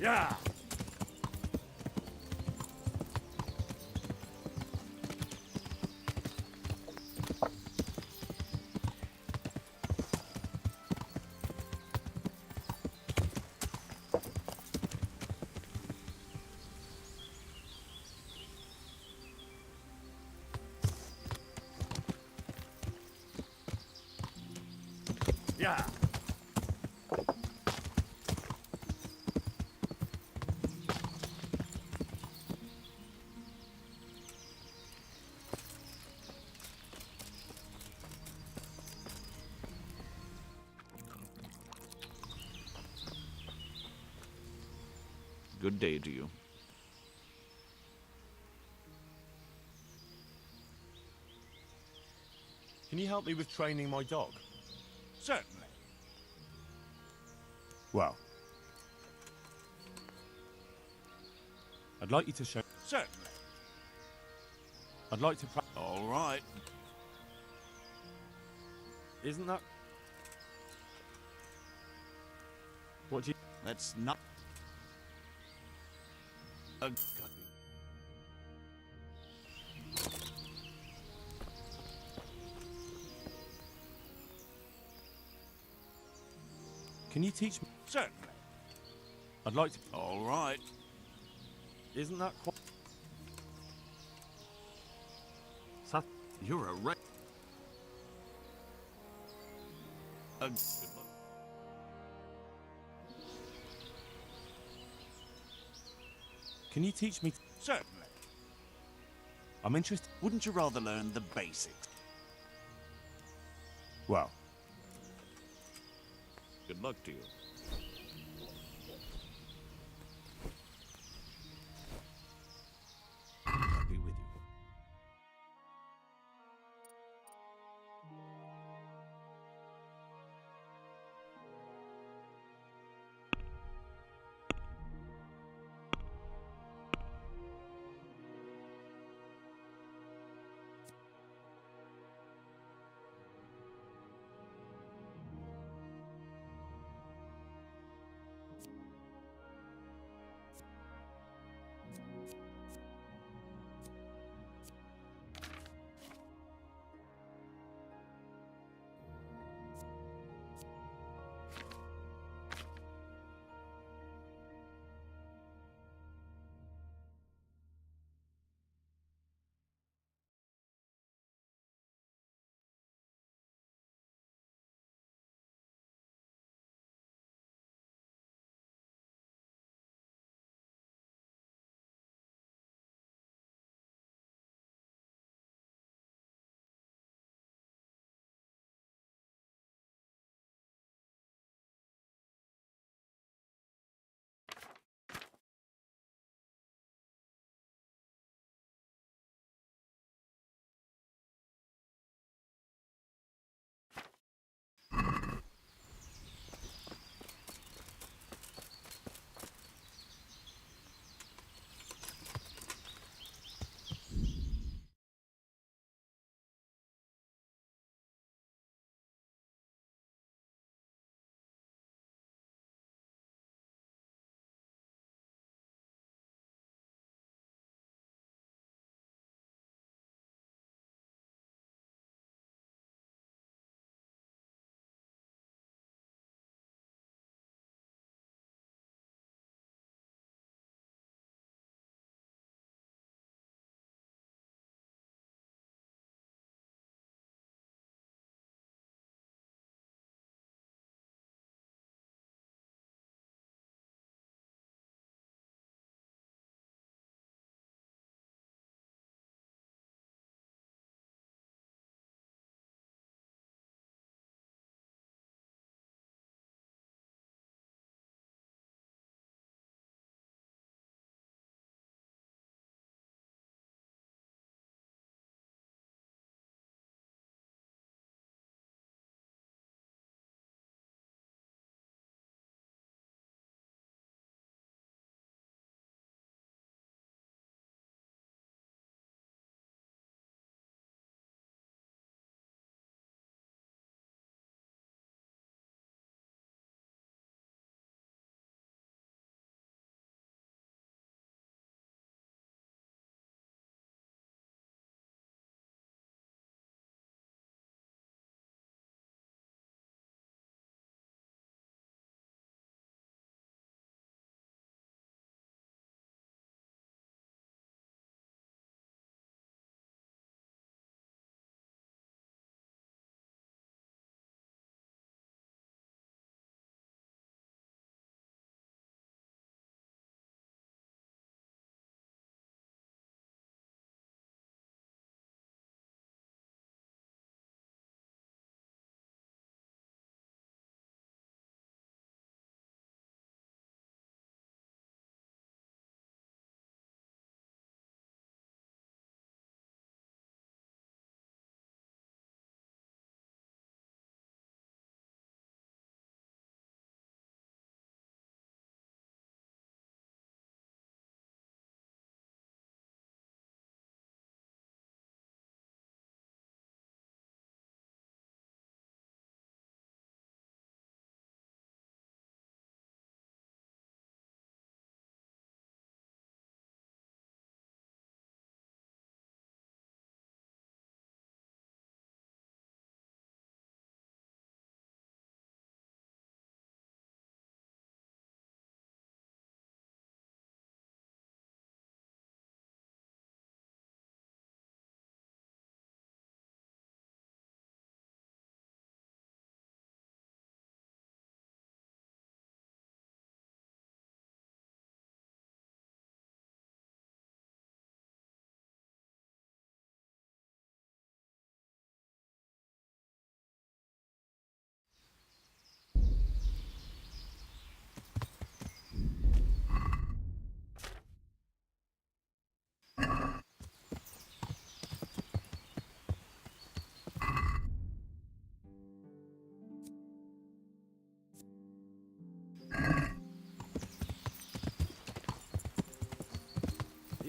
Yeah. Yeah. Good day to you. Can you help me with training my dog? Certainly. Well, I'd like you to show. Certainly. I'd like to. All right. Isn't that? What do you? Let's not. Got Can you teach me? Certainly. I'd like to. All right. Isn't that quite? Sat. You're a good luck. Can you teach me? Certainly. I'm interested. Wouldn't you rather learn the basics? Well, Good luck to you. I'll be with you.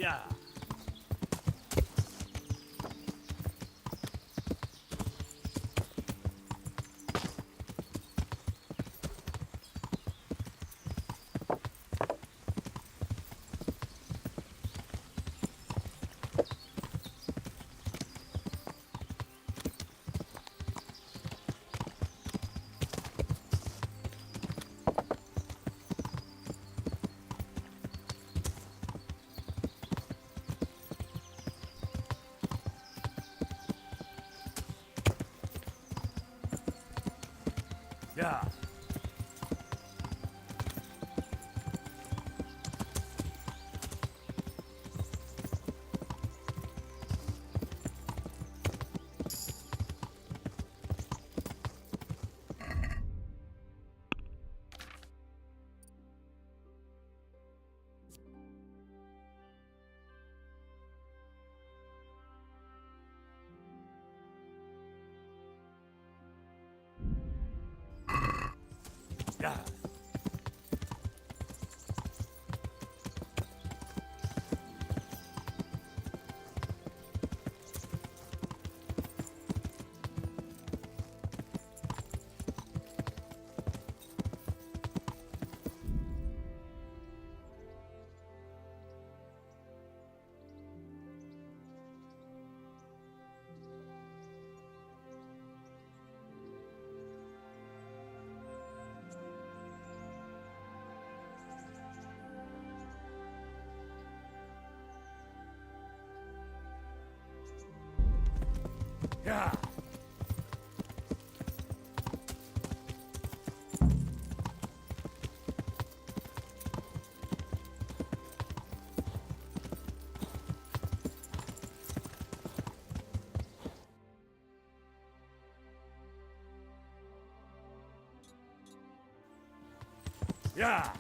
Yeah. Yeah. Yeah. Yeah. Yeah.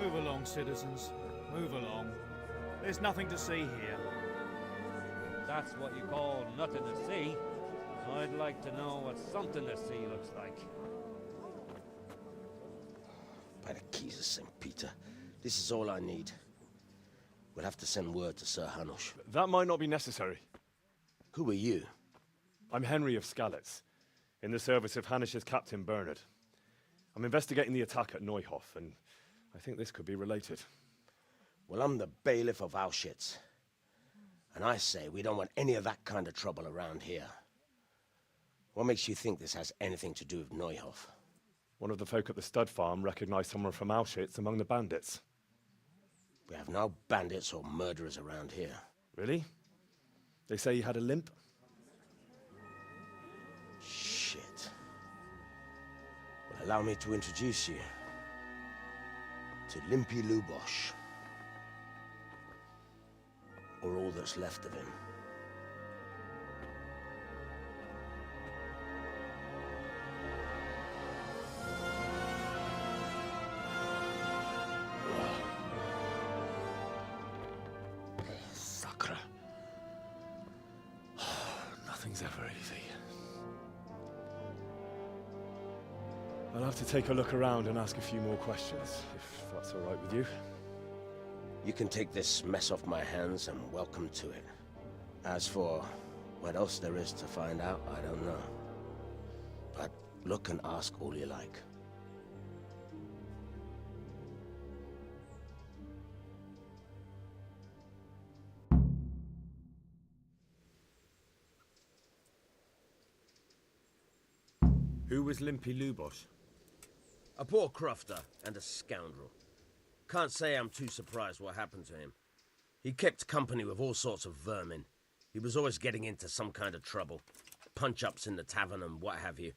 Move along, citizens. Move along. There's nothing to see here. That's what you call nothing to see. I'd like to know what something to see looks like. By the keys of St. Peter, this is all I need. We'll have to send word to Sir Hanush. That might not be necessary. Who are you? I'm Henry of Skalitz, in the service of Hanish's Captain Bernard. I'm investigating the attack at Neuhof, and I think this could be related. Well, I'm the bailiff of Auschwitz. And I say we don't want any of that kind of trouble around here. What makes you think this has anything to do with Neuhof? One of the folk at the stud farm recognized someone from Auschwitz among the bandits. We have no bandits or murderers around here. Really? They say he had a limp? Shit. Well, allow me to introduce you to Limpy Lubosh. Or all that's left of him. Sacre. Nothing's ever easy. I'll have to take a look around and ask a few more questions, if that's all right with you. You can take this mess off my hands and welcome to it. As for what else there is to find out, I don't know. But look and ask all you like. Who was Limpy Lubosh? A poor crofter and a scoundrel. Can't say I'm too surprised what happened to him. He kept company with all sorts of vermin. He was always getting into some kind of trouble. Punch-ups in the tavern and what have you.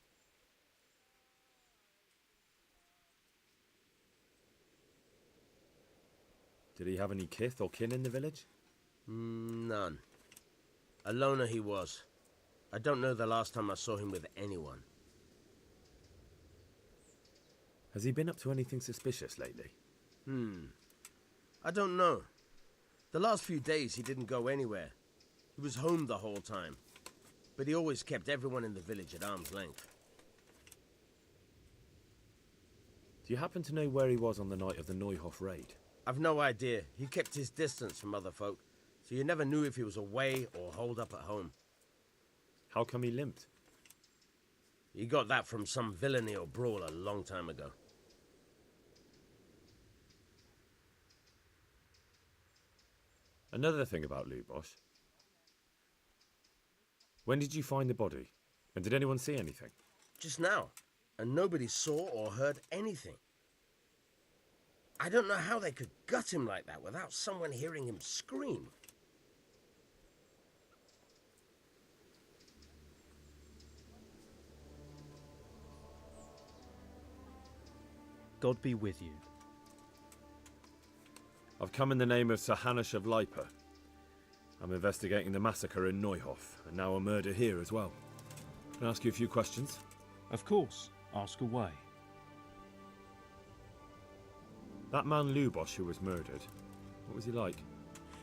Did he have any kith or kin in the village? None. A loner he was. I don't know the last time I saw him with anyone. Has he been up to anything suspicious lately? I don't know. The last few days he didn't go anywhere. He was home the whole time. But he always kept everyone in the village at arm's length. Do you happen to know where he was on the night of the Neuhof raid? I've no idea. He kept his distance from other folk, so you never knew if he was away or holed up at home. How come he limped? He got that from some villainy or brawl a long time ago. Another thing about Lubosh. When did you find the body? And did anyone see anything? Just now, and nobody saw or heard anything. I don't know how they could gut him like that without someone hearing him scream. God be with you. I've come in the name of Sir Hanush of Leipa. I'm investigating the massacre in Neuhof, and now a murder here as well. Can I ask you a few questions? Of course, ask away. That man Lubosh who was murdered, what was he like?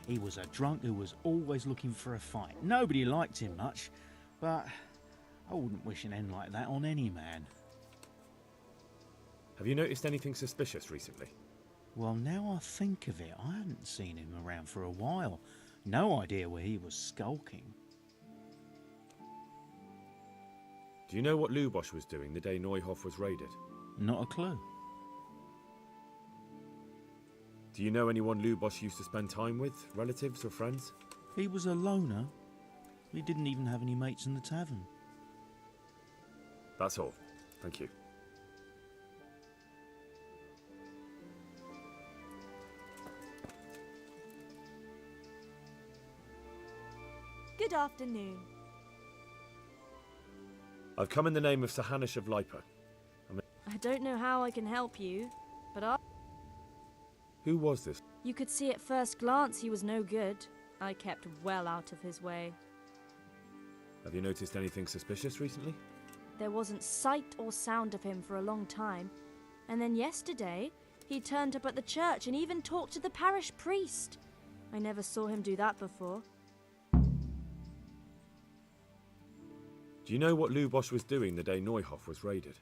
He was a drunk who was always looking for a fight. Nobody liked him much, but I wouldn't wish an end like that on any man. Have you noticed anything suspicious recently? Well, now I think of it, I hadn't seen him around for a while. No idea where he was skulking. Do you know what Lubosh was doing the day Neuhof was raided? Not a clue. Do you know anyone Lubosh used to spend time with? Relatives or friends? He was a loner. He didn't even have any mates in the tavern. That's all. Thank you. Good afternoon. I've come in the name of Sir Hanush of Leipa. I don't know how I can help you, but Who was this? you could see at first glance he was no good. I kept well out of his way. Have you noticed anything suspicious recently? There wasn't sight or sound of him for a long time. And then yesterday, he turned up at the church and even talked to the parish priest. I never saw him do that before. Do you know what Lubosh was doing the day Neuhof was raided?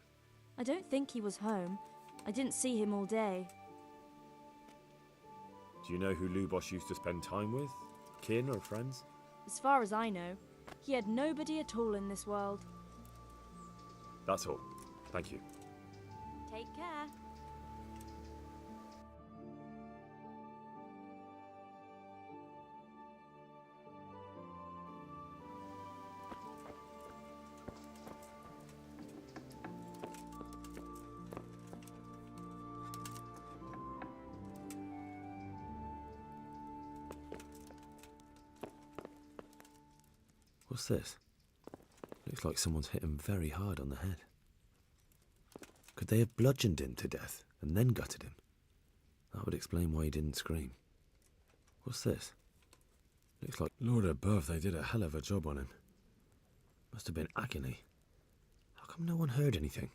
I don't think he was home. I didn't see him all day. Do you know who Lubosh used to spend time with? Kin or friends? As far as I know, he had nobody at all in this world. That's all. Thank you. Take care. What's this? Looks like someone's hit him very hard on the head. Could they have bludgeoned him to death and then gutted him? That would explain why he didn't scream. What's this? Looks like Lord above, they did a hell of a job on him. Must have been agony. How come no one heard anything?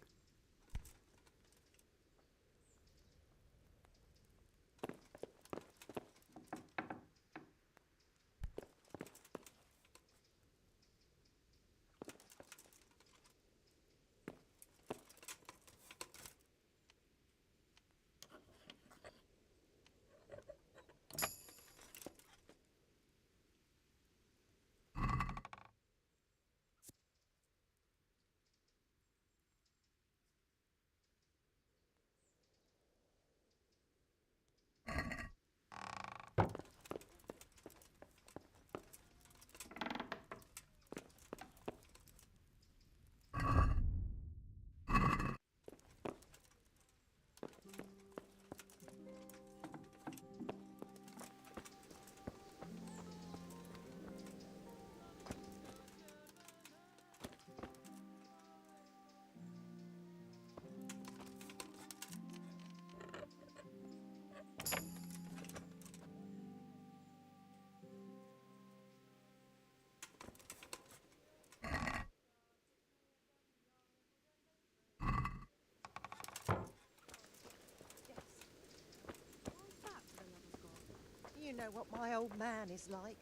know what my old man is like.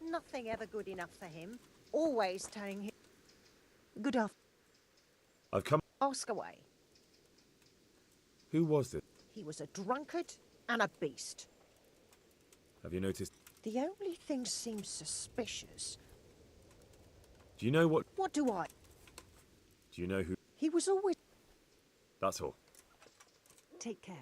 Nothing ever good enough for him. Always telling him... Good afternoon. I've come. Ask away. Who was this? He was a drunkard and a beast. Have you noticed? The only thing seems suspicious. Do you know what? What do I... Do you know who? He was always... That's all. Take care.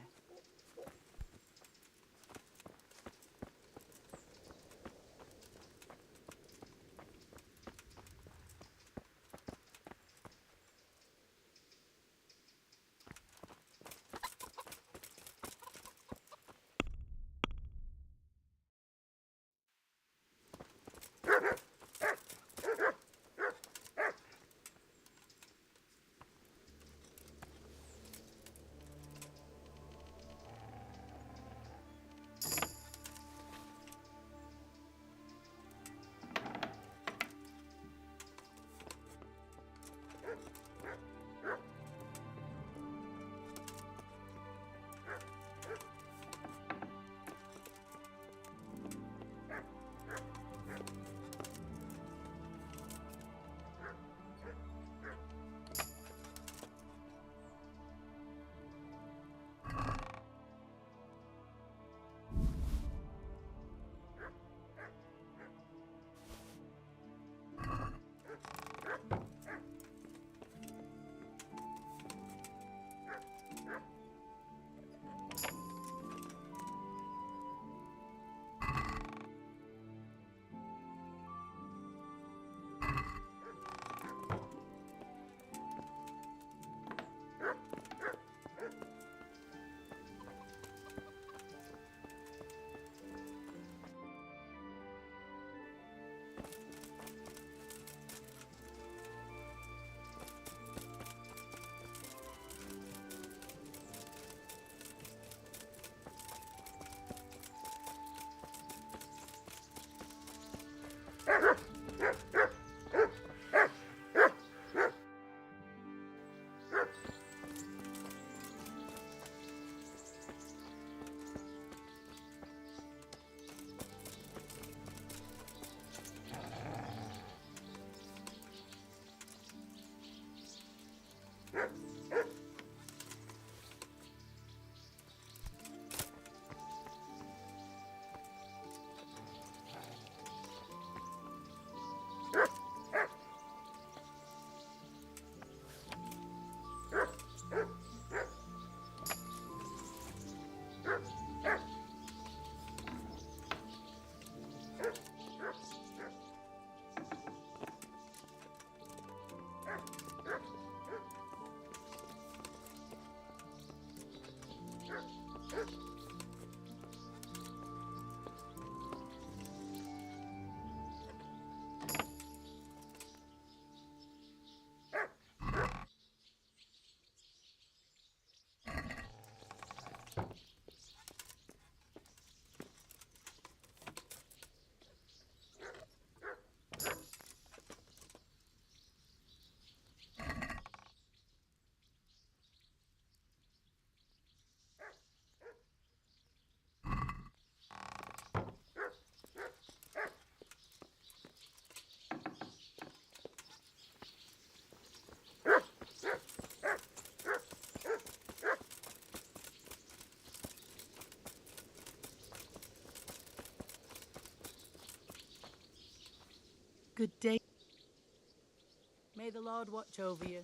Good day. May the Lord watch over you.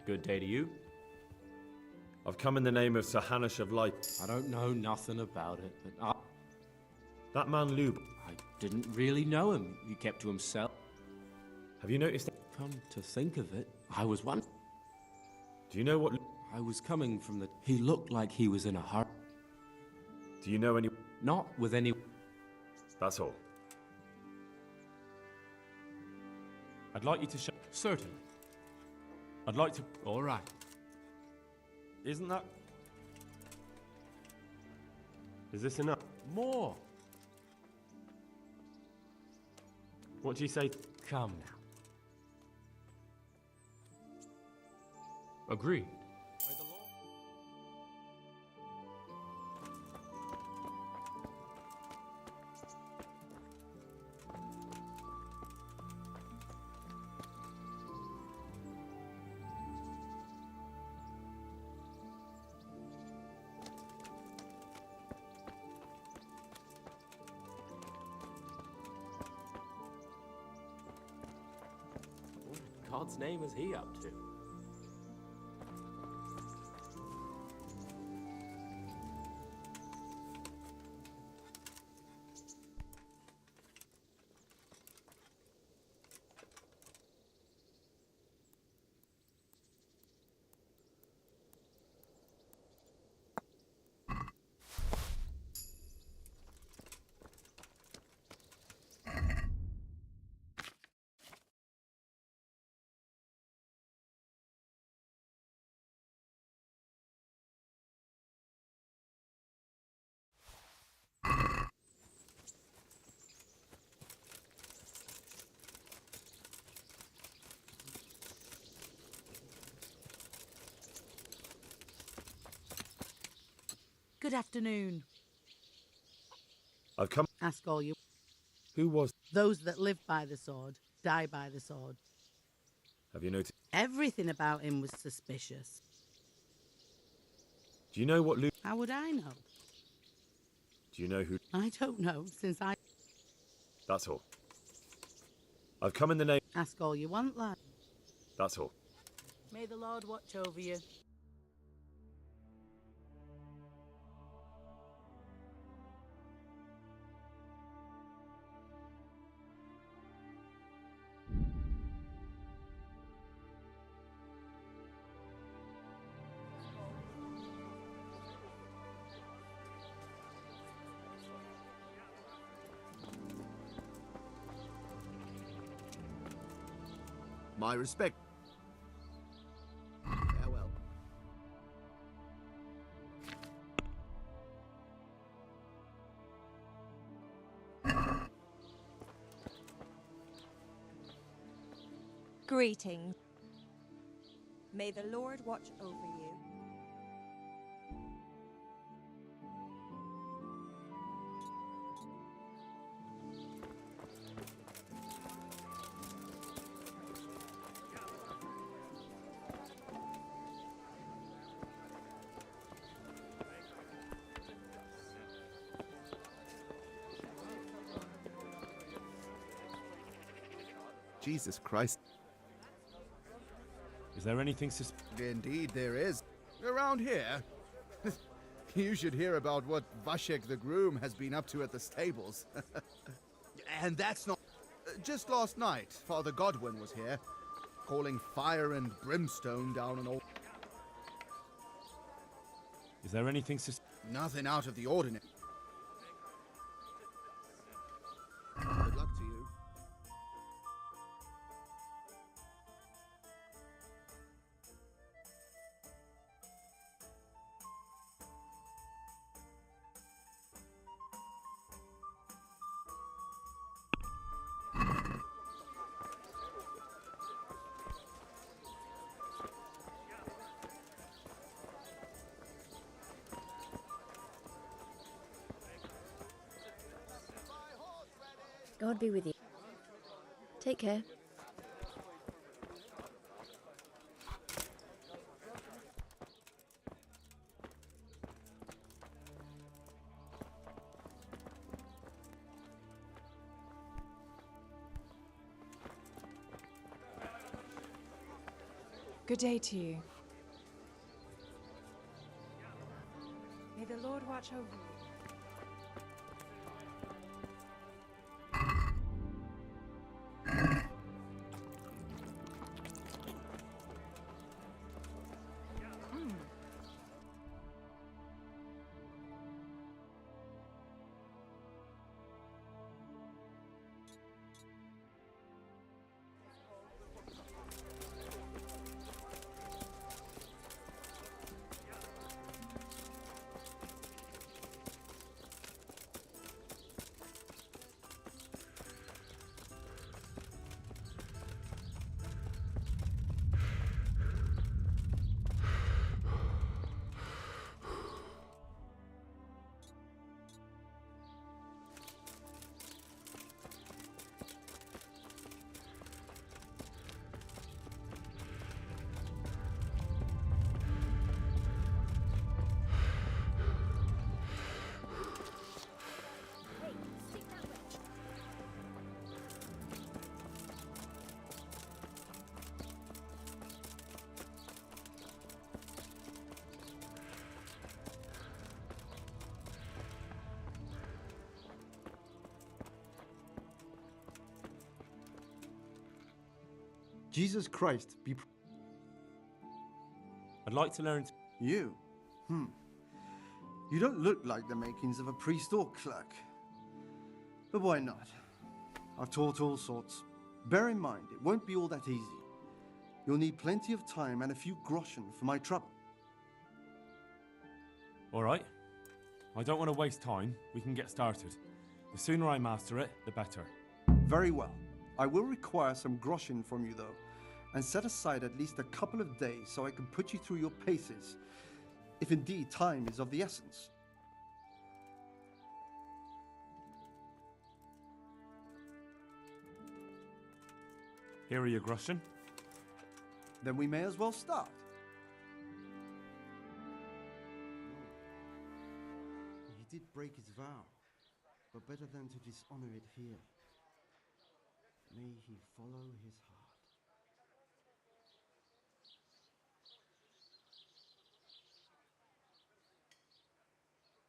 Good day to you. I've come in the name of Sir Hanush of Light. I don't know nothing about it, but That man Lube. I didn't really know him. He kept to himself. Have you noticed? Come to think of it, I was one. Do you know what? I was coming from the. He looked like he was in a hurry. Do you know any? Not with any. That's all. I'd like you to show. Certainly. I'd like to. All right. Isn't that? Is this enough? More. What do you say? Come now. Agreed. God's name is he up to? Good afternoon. I've come. Ask all you. Who was? Those that live by the sword die by the sword. Have you noticed? Everything about him was suspicious. Do you know what Lube? How would I know? Do you know who? I don't know, since I... That's all. I've come in the name. Ask all you want, lad. That's all. May the Lord watch over you. My respect. Farewell. Greetings. May the Lord watch over you. Jesus Christ. Is there anything Indeed there is. Around here, you should hear about what Vashek the groom has been up to at the stables. And that's not... Just last night, Father Godwin was here, calling fire and brimstone down on all... Is there anything Nothing out of the ordinary. Good luck to you. God be with you. Take care. Good day to you. May the Lord watch over you. Jesus Christ be. I'd like to learn. You? You don't look like the makings of a priest or clerk. But why not? I've taught all sorts. Bear in mind, it won't be all that easy. You'll need plenty of time and a few groschen for my trouble. All right. I don't want to waste time. We can get started. The sooner I master it, the better. Very well. I will require some groschen from you, though, and set aside at least a couple of days so I can put you through your paces, if indeed time is of the essence. Here are your groschen. Then we may as well start. He did break his vow, but better than to dishonor it here. May he follow his heart.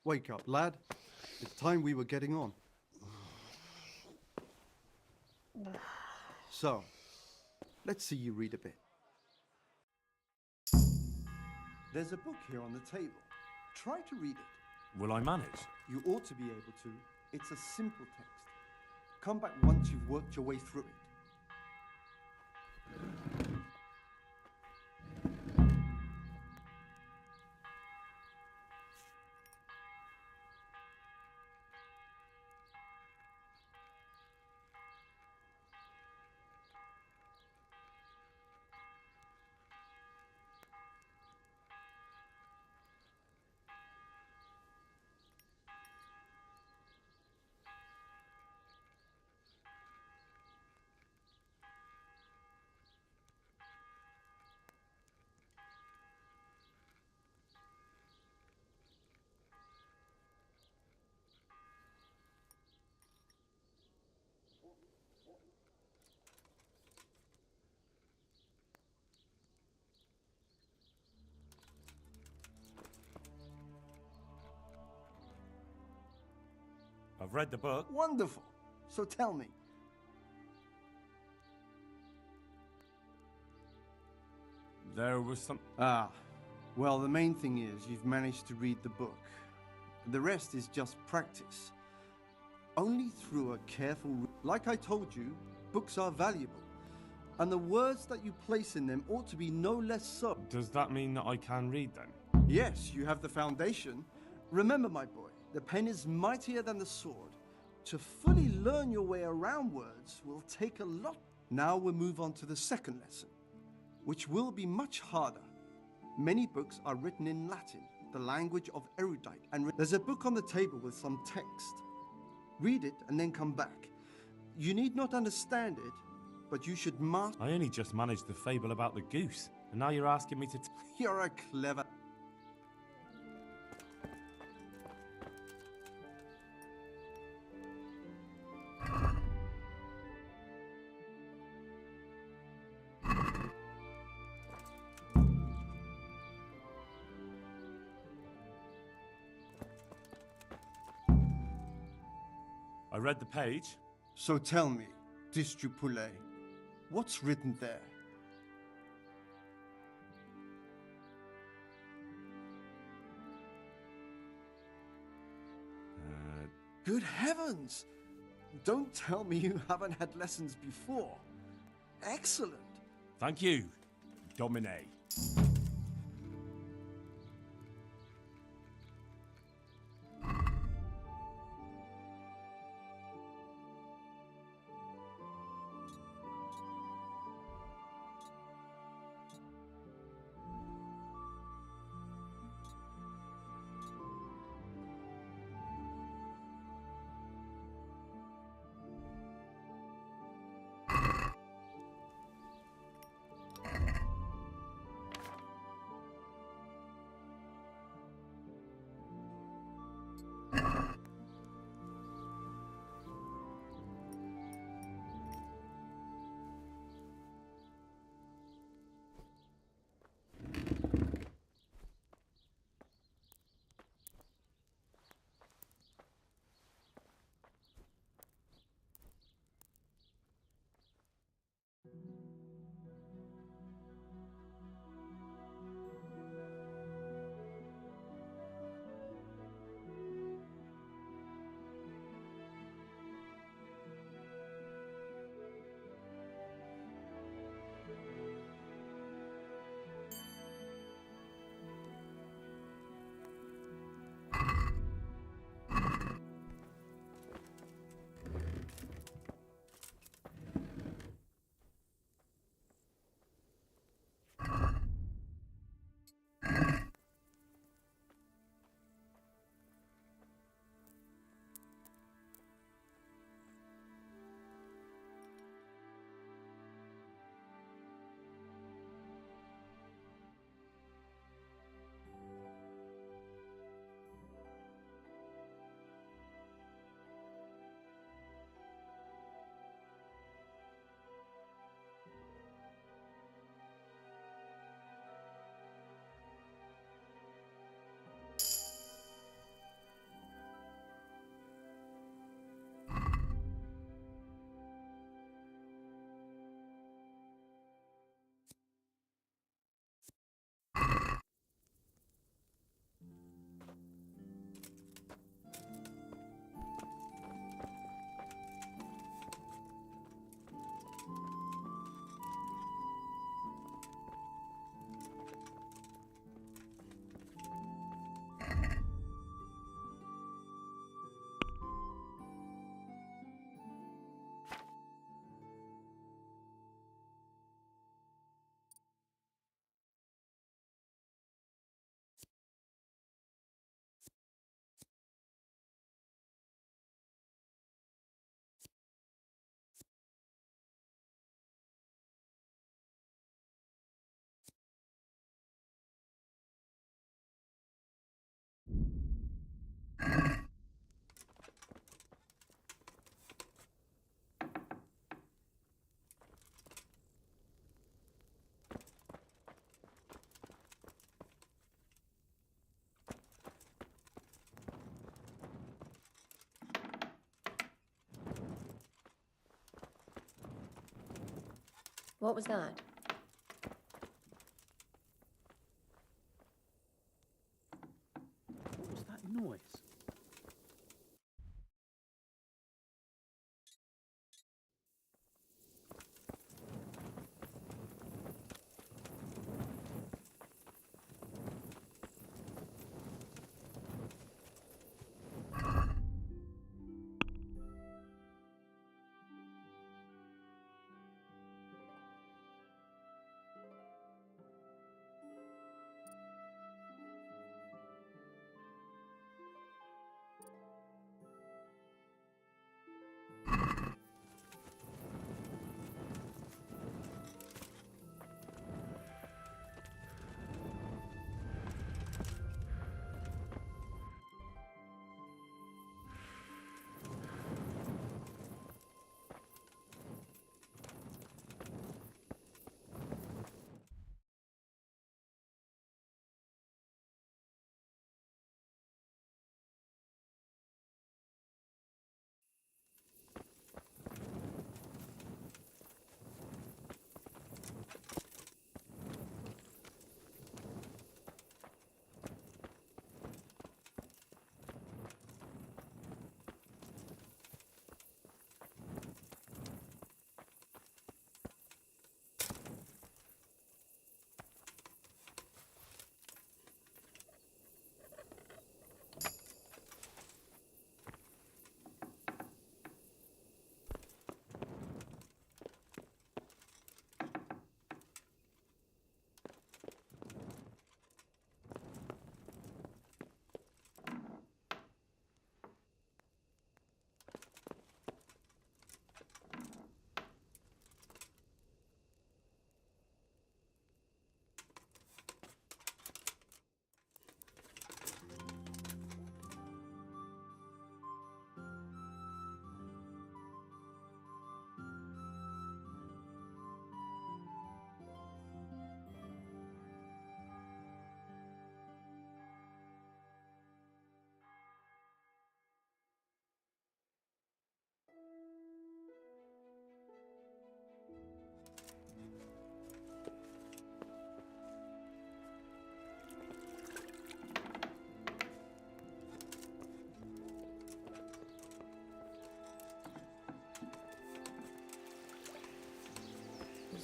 Wake up, lad. It's time we were getting on. So, let's see you read a bit. There's a book here on the table. Try to read it. Will I manage? You ought to be able to. It's a simple text. Come back once you've worked your way through it. I've read the book. Wonderful. So tell me. There was some... Well, the main thing is you've managed to read the book. The rest is just practice. Only through a careful... Like I told you, books are valuable. And the words that you place in them ought to be no less so. Does that mean that I can read then? Yes, you have the foundation. Remember, my boy, the pen is mightier than the sword. To fully learn your way around words will take a lot. Now we'll move on to the second lesson, which will be much harder. Many books are written in Latin, the language of erudite, and there's a book on the table with some text. Read it and then come back. You need not understand it, but you should master. I only just managed the fable about the goose, and now you're asking me to... You're a clever... I read the page. So tell me, Distupule, what's written there? Good heavens! Don't tell me you haven't had lessons before. Excellent. Thank you, Domine. What was that? What was that noise?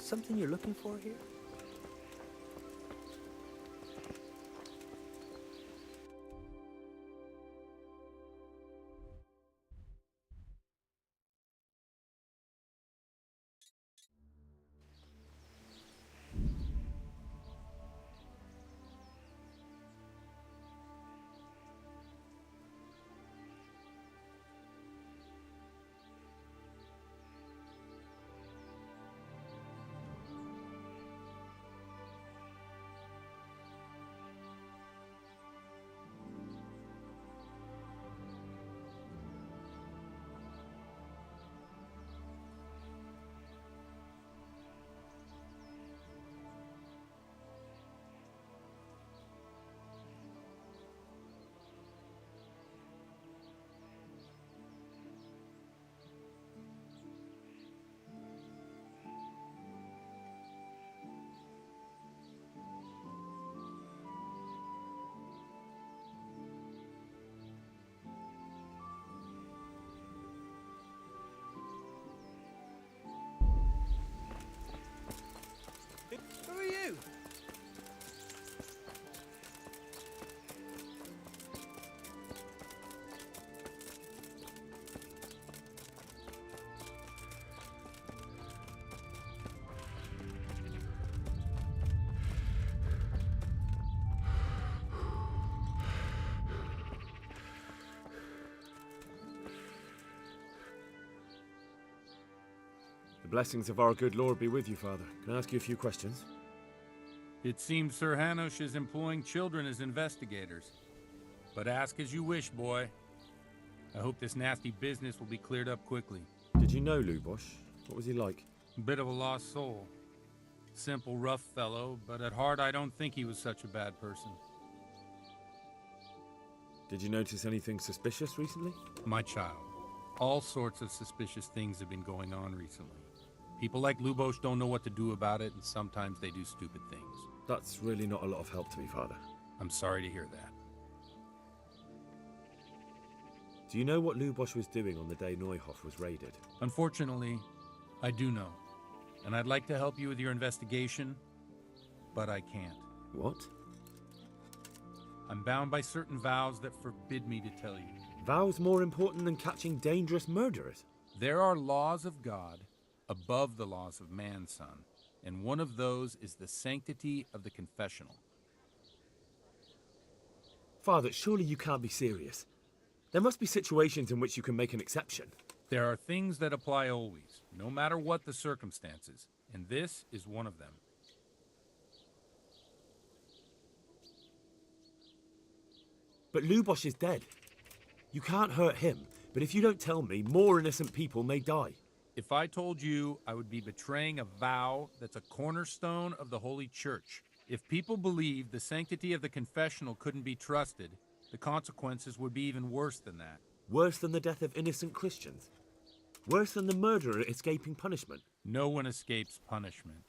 something you're looking for here? Who are you? The blessings of our good Lord be with you, Father. Can I ask you a few questions? It seems Sir Hanush is employing children as investigators. But ask as you wish, boy. I hope this nasty business will be cleared up quickly. Did you know Lubosh? What was he like? Bit of a lost soul. Simple, rough fellow, but at heart I don't think he was such a bad person. Did you notice anything suspicious recently? My child, all sorts of suspicious things have been going on recently. People like Lubosh don't know what to do about it, and sometimes they do stupid things. That's really not a lot of help to me, Father. I'm sorry to hear that. Do you know what Lubosh was doing on the day Neuhof was raided? Unfortunately, I do know. And I'd like to help you with your investigation, but I can't. What? I'm bound by certain vows that forbid me to tell you. Vows more important than catching dangerous murderers? There are laws of God above the laws of man, son. And one of those is the sanctity of the confessional. Father, surely you can't be serious. There must be situations in which you can make an exception. There are things that apply always, no matter what the circumstances, and this is one of them. But Lubosh is dead. You can't hurt him, but if you don't tell me, more innocent people may die. If I told you, I would be betraying a vow that's a cornerstone of the Holy Church. If people believed the sanctity of the confessional couldn't be trusted, the consequences would be even worse than that. Worse than the death of innocent Christians? Worse than the murderer escaping punishment? No one escapes punishment.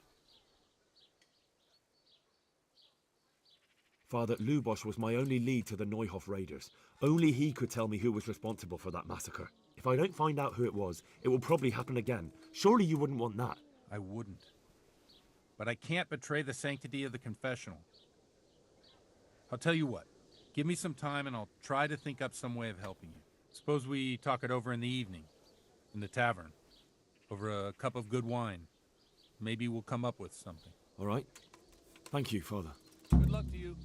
Father, Lubosh was my only lead to the Neuhof raiders. Only he could tell me who was responsible for that massacre. If I don't find out who it was, it will probably happen again. Surely you wouldn't want that. I wouldn't. But I can't betray the sanctity of the confessional. I'll tell you what. Give me some time and I'll try to think up some way of helping you. Suppose we talk it over in the evening, in the tavern, over a cup of good wine. Maybe we'll come up with something. All right. Thank you, Father. Good luck to you.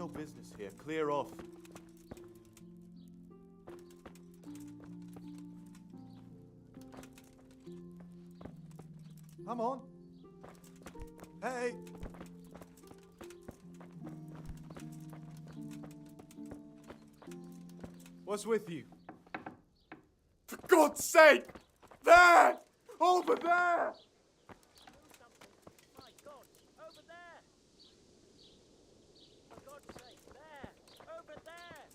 no business here. Clear off. Come on. Hey! What's with you? For God's sake! There! Over there! My God, over there! For God's sake, there! Over there!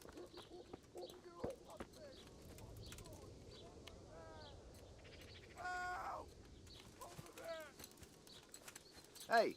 Hey!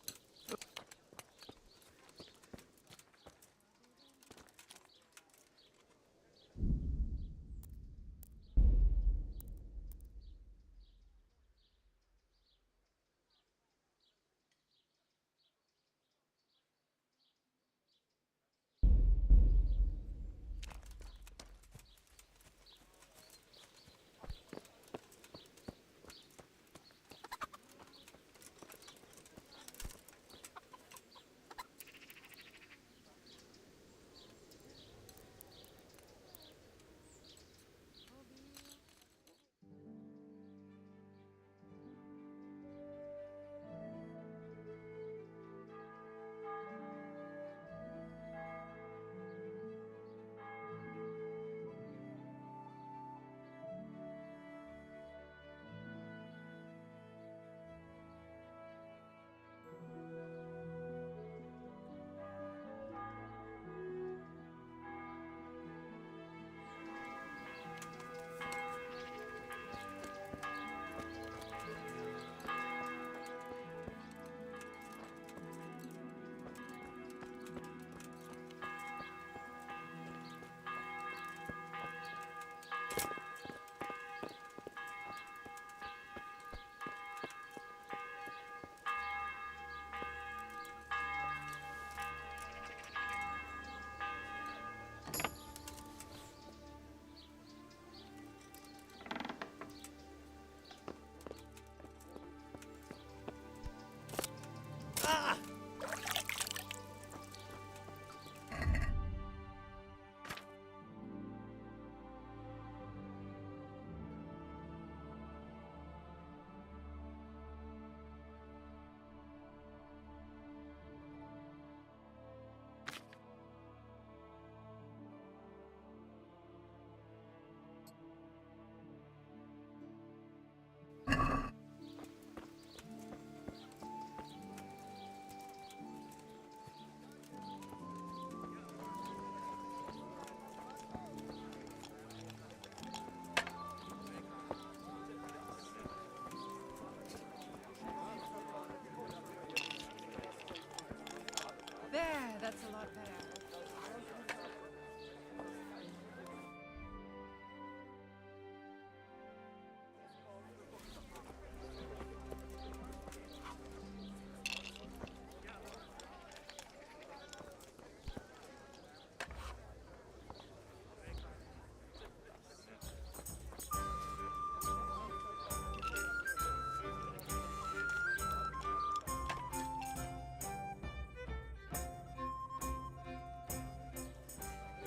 There, that's a lot better.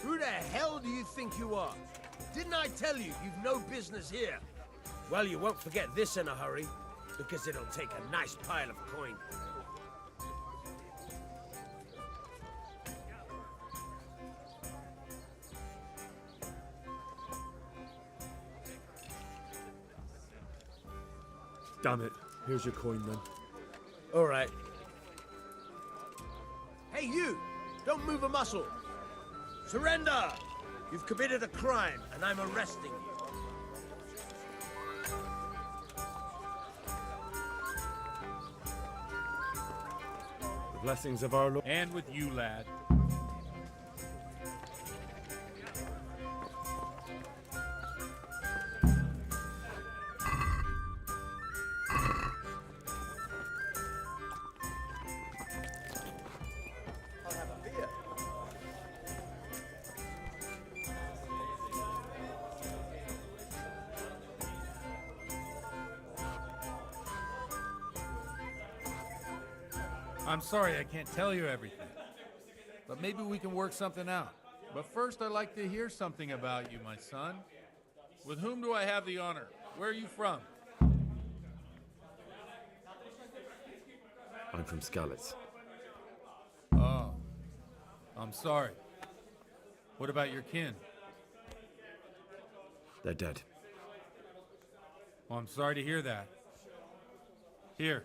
Who the hell do you think you are? Didn't I tell you you've no business here? Well, you won't forget this in a hurry, because it'll take a nice pile of coin. Damn it. Here's your coin then. All right. Hey, you! Don't move a muscle! Surrender! You've committed a crime, and I'm arresting you. The blessings of our Lord. And with you, lad. I'm sorry I can't tell you everything. but maybe we can work something out. But first, I'd like to hear something about you, my son. With whom do I have the honor? Where are you from? I'm from Skalitz. Oh, I'm sorry. What about your kin? They're dead. Well, I'm sorry to hear that. Here,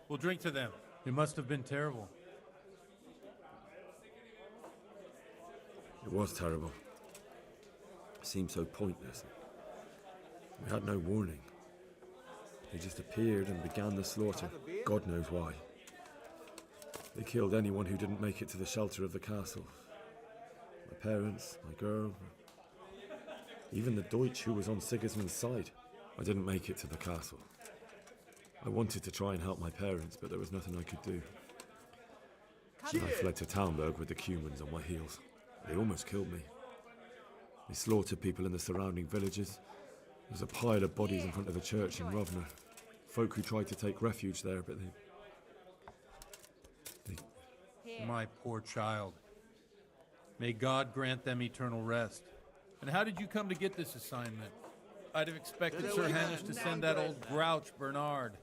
we'll drink to them. It must have been terrible. It was terrible. It seemed so pointless. We had no warning. They just appeared and began the slaughter. God knows why. They killed anyone who didn't make it to the shelter of the castle. My parents, my girl, even the Deutsch who was on Sigismund's side. I didn't make it to the castle. I wanted to try and help my parents, but there was nothing I could do. I fled to Talmberg with the Cumans on my heels. They almost killed me. They slaughtered people in the surrounding villages. There's a pile of bodies in front of the church in Rovna. Folk who tried to take refuge there, but they... My poor child. May God grant them eternal rest. And how did you come to get this assignment? I'd have expected Sir Hamish to send that old grouch, Bernard.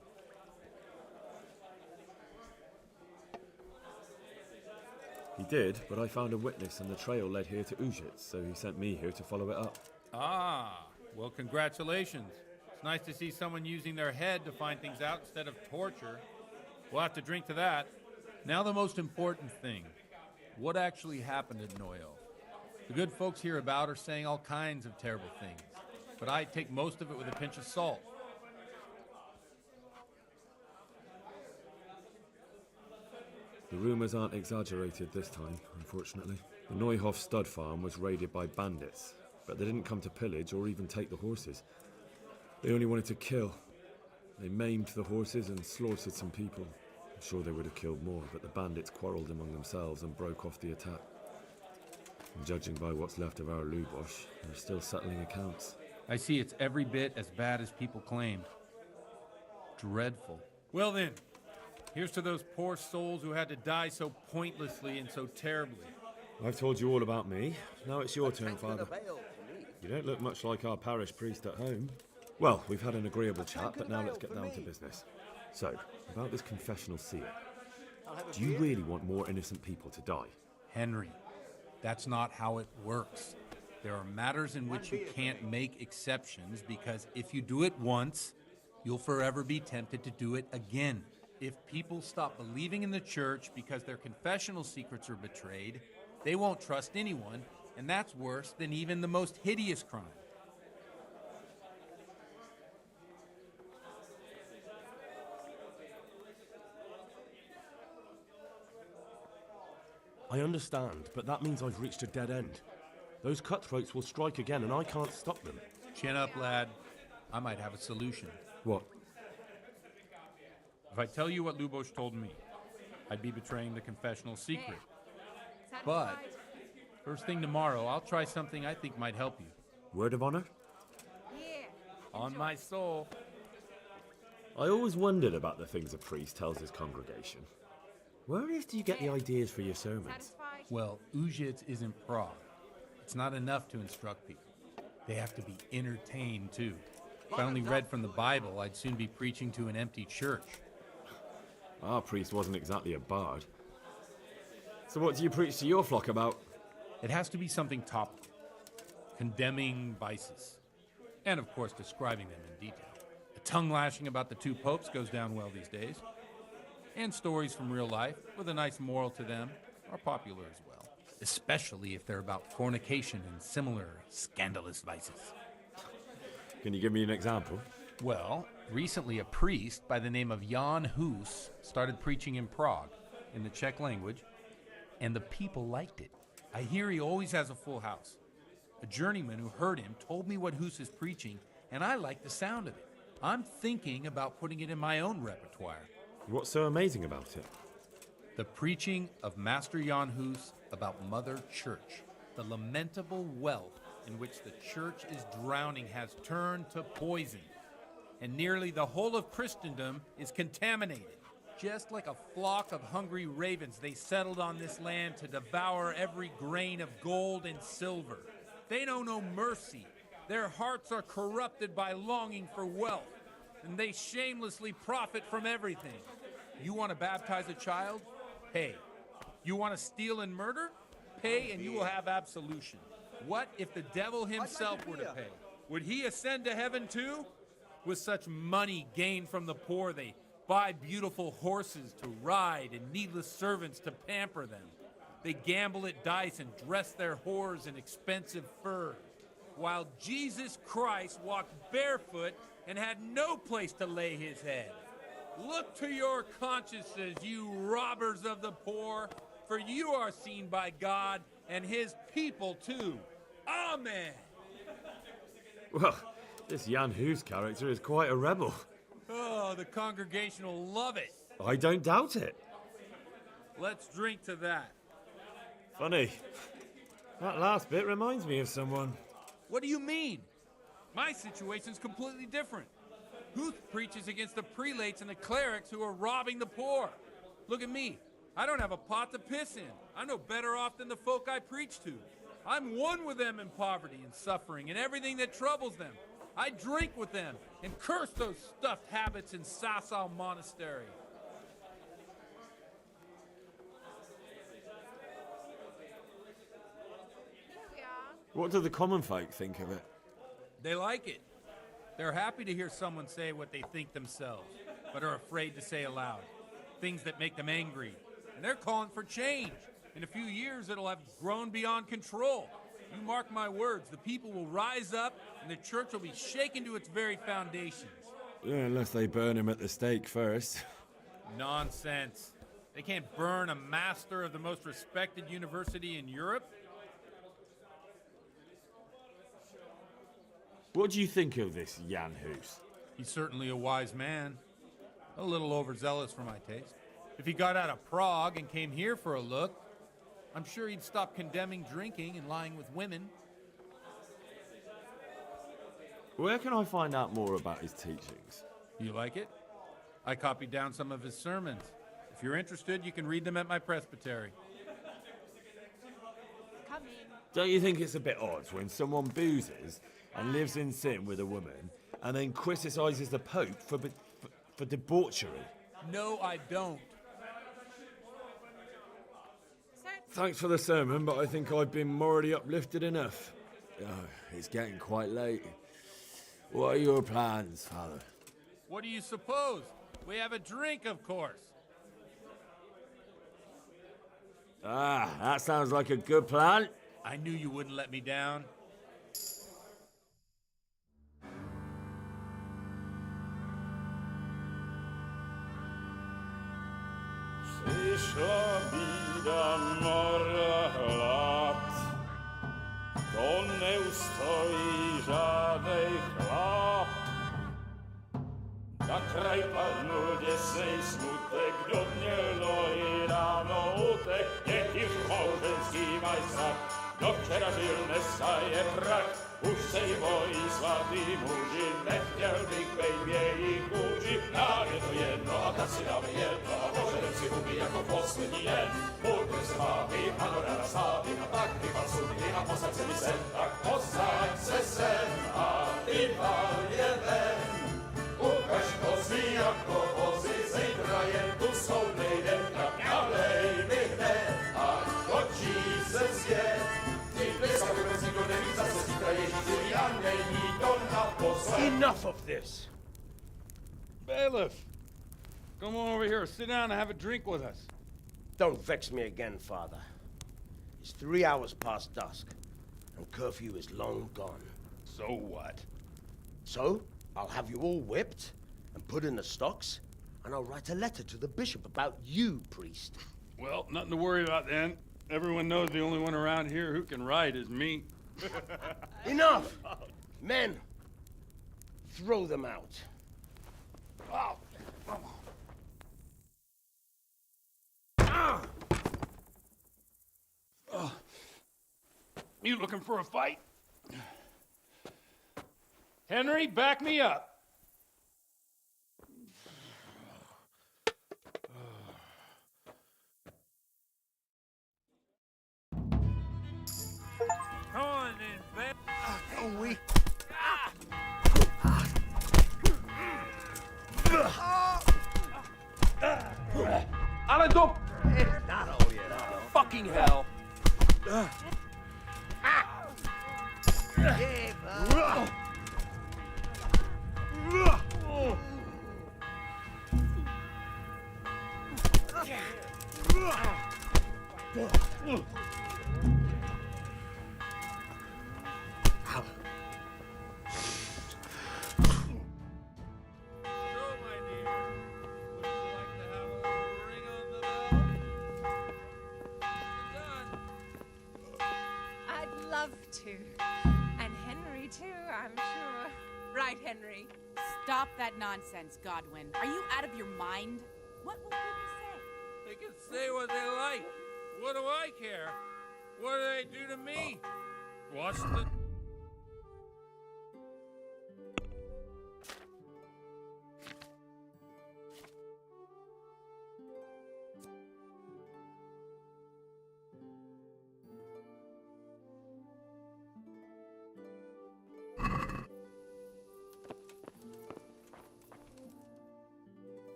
He did, but I found a witness and the trail led here to Ujitz, so he sent me here to follow it up. Ah, well, congratulations. It's nice to see someone using their head to find things out instead of torture. We'll have to drink to that. Now the most important thing. What actually happened at Noyo? The good folks hereabout are saying all kinds of terrible things, but I take most of it with a pinch of salt. The rumours aren't exaggerated this time, unfortunately. The Neuhof stud farm was raided by bandits, but they didn't come to pillage or even take the horses. They only wanted to kill. They maimed the horses and slaughtered some people. I'm sure they would have killed more, but the bandits quarrelled among themselves and broke off the attack. And judging by what's left of our Lubosh, they're still settling accounts. I see it's every bit as bad as people claimed. Dreadful. Well then, here's to those poor souls who had to die so pointlessly and so terribly. I've told you all about me. Now it's your turn, Father. You don't look much like our parish priest at home. Well, we've had an agreeable chat, but now let's get down to business. So, about this confessional seal. Do you really want more innocent people to die? Henry, that's not how it works. There are matters in which you can't make exceptions because if you do it once, you'll forever be tempted to do it again. If people stop believing in the church because their confessional secrets are betrayed, they won't trust anyone, and that's worse than even the most hideous crime. I understand, but that means I've reached a dead end. Those cutthroats will strike again, and I can't stop them. Chin up, lad. I might have a solution. What? If I tell you what Lubosh told me, I'd be betraying the confessional secret. But first thing tomorrow, I'll try something I think might help you. Word of honor? On my soul. I always wondered about the things a priest tells his congregation. Where on earth do you get the ideas for your sermons? Well, Ujitz isn't Prague. It's not enough to instruct people. They have to be entertained, too. If I only read from the Bible, I'd soon be preaching to an empty church. Our priest wasn't exactly a bard. So what do you preach to your flock about? It has to be something topical. Condemning vices. And, of course, describing them in detail. The tongue-lashing about the two popes goes down well these days. And stories from real life, with a nice moral to them, are popular as well. Especially if they're about fornication and similar scandalous vices. Can you give me an example? Well, recently a priest by the name of Jan Hus started preaching in Prague, in the Czech language, and the people liked it. I hear he always has a full house. A journeyman who heard him told me what Hus is preaching, and I like the sound of it. I'm thinking about putting it in my own repertoire. What's so amazing about it? The preaching of Master Jan Hus about Mother Church, the lamentable wealth in which the church is drowning has turned to poison, and nearly the whole of Christendom is contaminated. Just like a flock of hungry ravens, they settled on this land to devour every grain of gold and silver. They know no mercy. Their hearts are corrupted by longing for wealth, and they shamelessly profit from everything. You want to baptize a child? Pay. You want to steal and murder? Pay and you will have absolution. What if the devil himself were to pay? Would he ascend to heaven too? With such money gained from the poor, they buy beautiful horses to ride and needless servants to pamper them. They gamble at dice and dress their whores in expensive furs, while Jesus Christ walked barefoot and had no place to lay his head. Look to your consciences, you robbers of the poor, for you are seen by God and his people too. Amen. Well, this Jan Hus character is quite a rebel. Oh, the congregation will love it. I don't doubt it. Let's drink to that. Funny. That last bit reminds me of someone. What do you mean? My situation's completely different. Huth preaches against the prelates and the clerics who are robbing the poor. Look at me. I don't have a pot to piss in. I'm no better off than the folk I preach to. I'm one with them in poverty and suffering and everything that troubles them. I drink with them and curse those stuffed habits in Sasau Monastery. What do the common folk think of it? They like it. They're happy to hear someone say what they think themselves, but are afraid to say aloud. Things that make them angry. And they're calling for change. In a few years, it'll have grown beyond control. You mark my words, the people will rise up and the church will be shaken to its very foundations. Yeah, unless they burn him at the stake first. Nonsense. They can't burn a master of the most respected university in Europe. What do you think of this Jan Hus? He's certainly a wise man. A little overzealous for my taste. If he got out of Prague and came here for a look, I'm sure he'd stop condemning drinking and lying with women. Where can I find out more about his teachings? You like it? I copied down some of his sermons. If you're interested, you can read them at my presbytery. Come in. Don't you think it's a bit odd when someone boozes and lives in sin with a woman and then criticizes the Pope for debauchery? No, I don't. Thanks for the sermon, but I think I've been morally uplifted enough. Oh, it's getting quite late. What are your plans, Father? What do you suppose? We have a drink, of course. Ah, that sounds like a good plan. I knew you wouldn't let me down. Przyszła bida mora lat, to nie ustoi żadnej chlap. Na kraj padł dziesnej smutek, do dnie i rano utek, jakiś małżeński majstrak, do wczera żylne staje prak. Už se jí bojí svatý muži, nechtěl bych bejbě jí kůži. Nám je to jedno a tak si dáme jedno a požerem si huby jako poslední den. Buďme se vámi, ano ráda slávy a tak vypal sudy a posaď se mi sem. Tak posaď se sem a vypal je ven. Ukaž kozy jako vozy, zítra jen tu jsou nejdem, tak nalej mi hned, ať točí se svět. Enough of this! Bailiff, come on over here, sit down and have a drink with us. Don't vex me again, Father. It's 3 hours past dusk, and curfew is long gone. So what? So, I'll have you all whipped and put in the stocks, and I'll write a letter to the bishop about you, priest. Well, nothing to worry about then. Everyone knows the only one around here who can ride is me. Enough! Men, throw them out. Oh. You looking for a fight? Henry, back me up. hands up! Is that all you know? Fucking hell! I'd love to. And Henry, too, I'm sure. Right, Henry? Stop that nonsense, Godwin. Are you out of your mind? What will people say? They can say what they like. What do I care? What do they do to me? Watch the...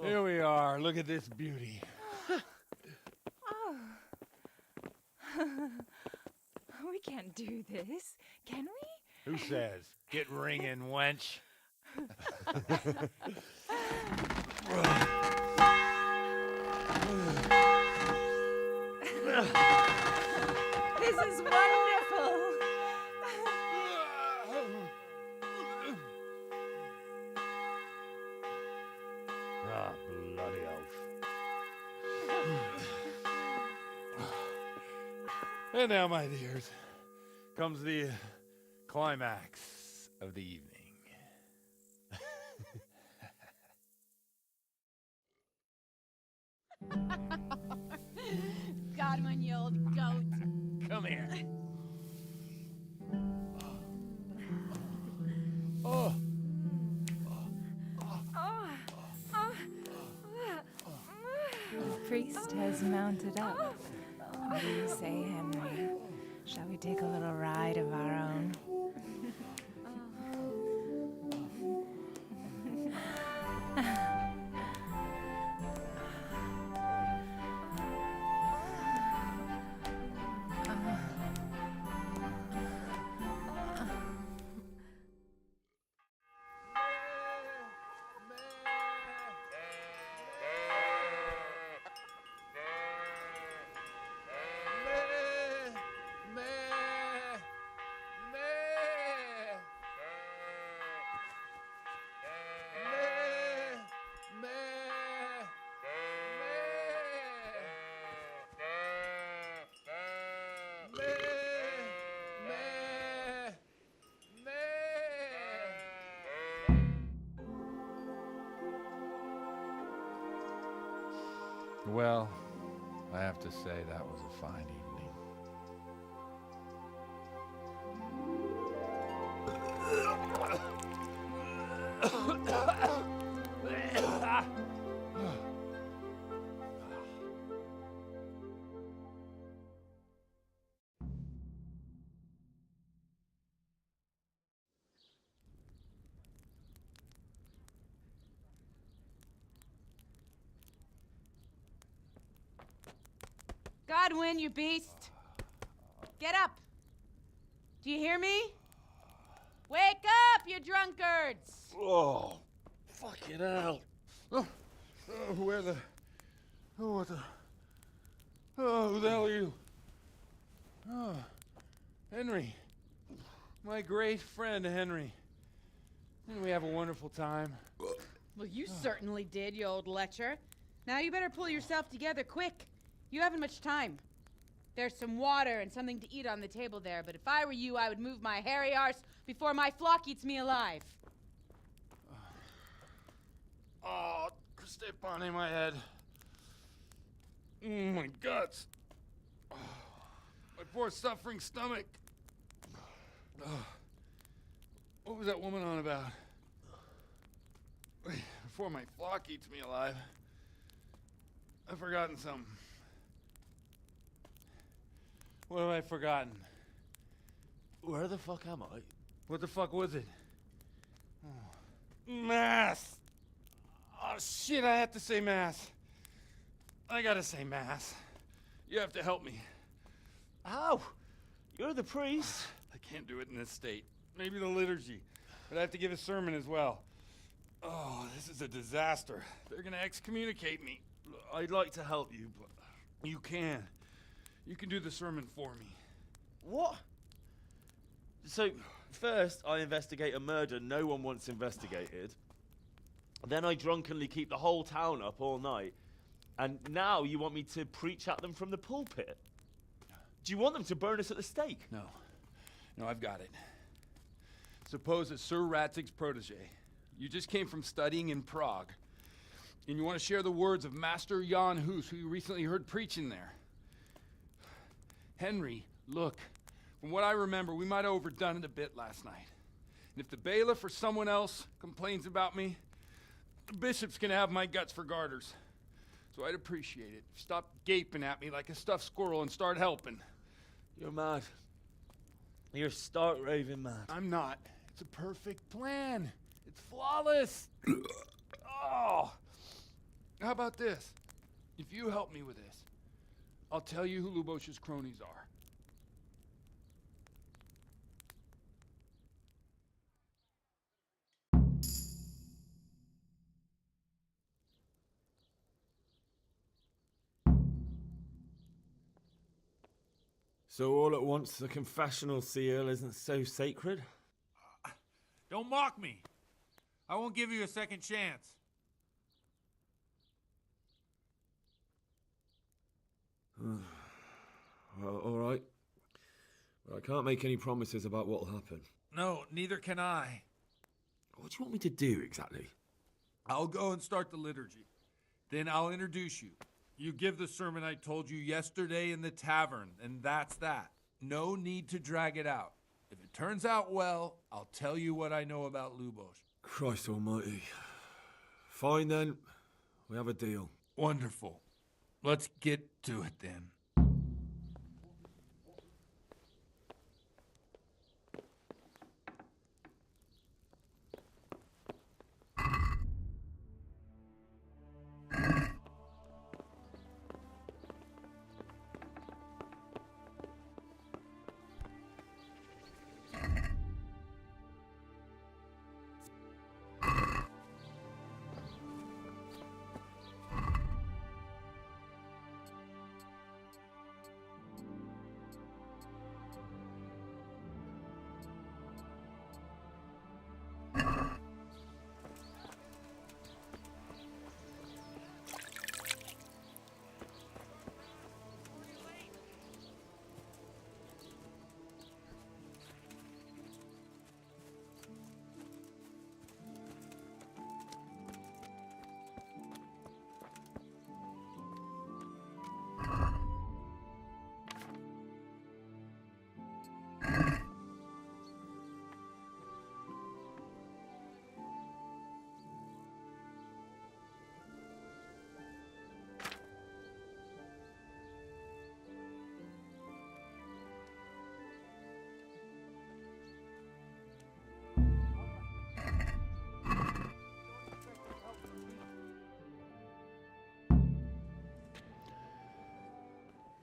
Here we are. Look at this beauty. Oh. We can't do this, can we? Who says? Get ringing, wench. This is wonderful. Ah, bloody oath. And now, my dears, comes the climax of the evening. Godwin, you old goat. Come here. Oh. The priest has mounted up. What do you say, Henry? Shall we take a little ride of our own? Well, I have to say that was a fine evening. Godwin, you beast. Get up. Do you hear me? Wake up, you drunkards! Oh, fucking hell. Where the... Oh, what the... Oh, who the hell are you? Oh, Henry. My great friend, Henry. Didn't we have a wonderful time? Well, you certainly did, you old lecher. Now you better pull yourself together quick. You haven't much time. There's some water and something to eat on the table there, but if I were you, I would move my hairy arse before my flock eats me alive. Oh, step on in my head. My guts. Oh, my poor suffering stomach. Oh, what was that woman on about? Before my flock eats me alive. I've forgotten something. What have I forgotten? Where the fuck am I? What the fuck was it? Mass! Oh, shit, I have to say Mass. I gotta say Mass. You have to help me. How? You're the priest. I can't do it in this state. Maybe the liturgy. But I have to give a sermon as well. Oh, this is a disaster. They're gonna excommunicate me. I'd like to help you, but... You can. You can do the sermon for me. What? So, first I investigate a murder no one wants investigated. Then I drunkenly keep the whole town up all night. And now you want me to preach at them from the pulpit? Do you want them to burn us at the stake? No. No, I've got it. Suppose that Sir Ratzig's protege. You just came from studying in Prague. And you want to share the words of Master Jan Hus, who you recently heard preaching there. Henry, look. From what I remember, we might have overdone it a bit last night. And if the bailiff or someone else complains about me, the bishop's gonna have my guts for garters. So I'd appreciate it. Stop gaping at me like a stuffed squirrel and start helping. You're mad. You're stark raving mad. I'm not. It's a perfect plan. It's flawless. Oh. How about this? If you help me with this, I'll tell you who Lubosh's cronies are. So all at once the confessional seal isn't so sacred? Don't mock me. I won't give you a second chance. Well, all right. But I can't make any promises about what'll happen. No, neither can I. What do you want me to do exactly? I'll go and start the liturgy. Then I'll introduce you. You give the sermon I told you yesterday in the tavern, and that's that. No need to drag it out. If it turns out well, I'll tell you what I know about Lubosh. Christ almighty. Fine then. We have a deal. Wonderful. Let's get to it then.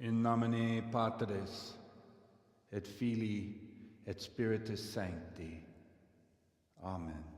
In nomine Patris, et Filii, et Spiritus Sancti. Amen.